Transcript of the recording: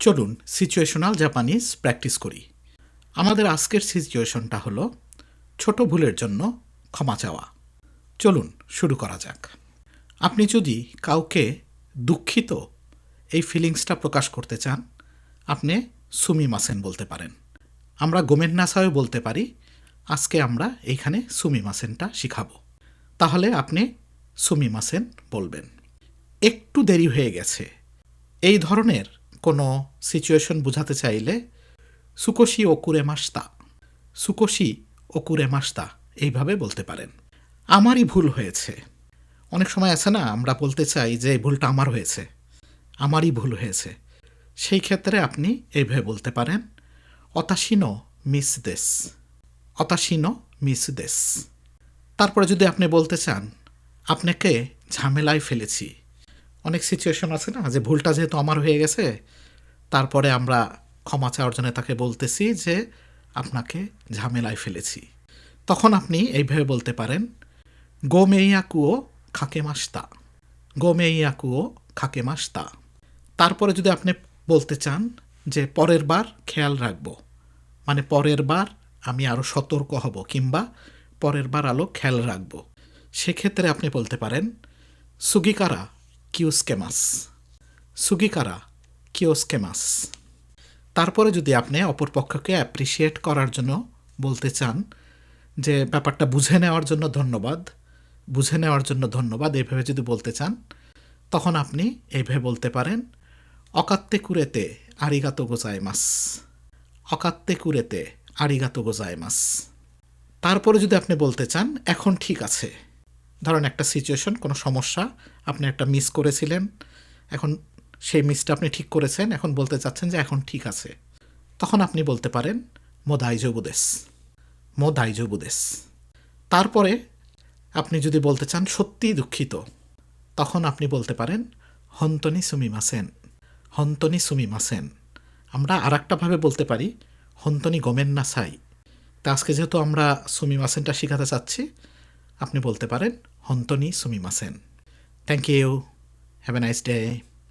চলুন situational Japanese practice করি। আমাদের আজকের সিচুয়েশনটা হলো ছোট ভুলের জন্য ক্ষমা চাওয়া। চলুন শুরু করা যাক। আপনি যদি কাউকে দুঃখিত এই ফিলিংসটা প্রকাশ করতে চান, আপনি সুমিমাসেন বলতে পারেন। আমরা গোমেন্নাসাইও বলতে পারি। আজকে আমরা এইখানে সুমিমাসেনটা শিখাবো। তাহলে আপনি সুমিমাসেন বলবেন। একটু দেরি হয়ে গেছে, এই ধরনের কোনো সিচুয়েশন বোঝাতে চাইলে সুকোশি ওকুরেমাশতা, সুকোশি ওকুরেমাশতা এইভাবে বলতে পারেন। আমারই ভুল হয়েছে। অনেক সময় আছে না, আমরা বলতে চাই যে এই ভুলটা আমার হয়েছে, আমারই ভুল হয়েছে। সেই ক্ষেত্রে আপনি এইভাবে বলতে পারেন অতাশিনো মিস দেস, অতাশিনো মিস দেস। তারপরে যদি আপনি বলতে চান আপনাকে ঝামেলায় ফেলেছি, অনেক সিচুয়েশন আছে না যে ভুলটা যেহেতু আমার হয়ে গেছে, তারপরে আমরা ক্ষমা চাওয়ার জন্য তাকে বলতেছি যে আপনাকে ঝামেলায় ফেলেছি। তখন আপনি এইভাবে বলতে পারেন গোমেইয়াকুও খাকেমাস্তা, গোমেইয়াকুও খাকেমাস্তা। তারপরে যদি আপনি বলতে চান যে পরের বার খেয়াল রাখব, মানে পরের বার আমি আরও সতর্ক হব কিংবা পরের বার আরও খেয়াল রাখব, সেক্ষেত্রে আপনি বলতে পারেন সুগিকারা কিউস্কেমাস, সুগিকারা কিওস্কেমাস। তারপরে যদি আপনি অপরপক্ষকে অ্যাপ্রিসিয়েট করার জন্য বলতে চান যে ব্যাপারটা বুঝে নেওয়ার জন্য ধন্যবাদ, বুঝে নেওয়ার জন্য ধন্যবাদ, এইভাবে যদি বলতে চান, তখন আপনি এইভাবে বলতে পারেন অকাত্তে কুরেতে আরিগাতো গোজাইমাস, অকাত্তে কুরেতে আরিগাতো গোজাইমাস। তারপরে যদি আপনি বলতে চান এখন ঠিক আছে, ধরেন একটা সিচুয়েশন, কোনো সমস্যা, আপনি একটা মিস করেছিলেন, এখন সেই মিসটা আপনি ঠিক করেছেন, এখন বলতে চাচ্ছেন যে এখন ঠিক আছে, তখন আপনি বলতে পারেন মো দাইজোবু দেস, মো দাইজোবু দেস। তারপরে আপনি যদি বলতে চান সত্যিই দুঃখিত, তখন আপনি বলতে পারেন হন্তনি সুমিমাসেন, হন্তনি সুমিমাসেন। আমরা আর একটাভাবে বলতে পারি হন্তনি গোমেন্নাসাই। তা আজকে যেহেতু আমরা সুমিমাসেনটা শেখাতে চাচ্ছি, আপনি বলতে পারেন হন্তনি সুমিমাসেন। Thank you, have a nice day.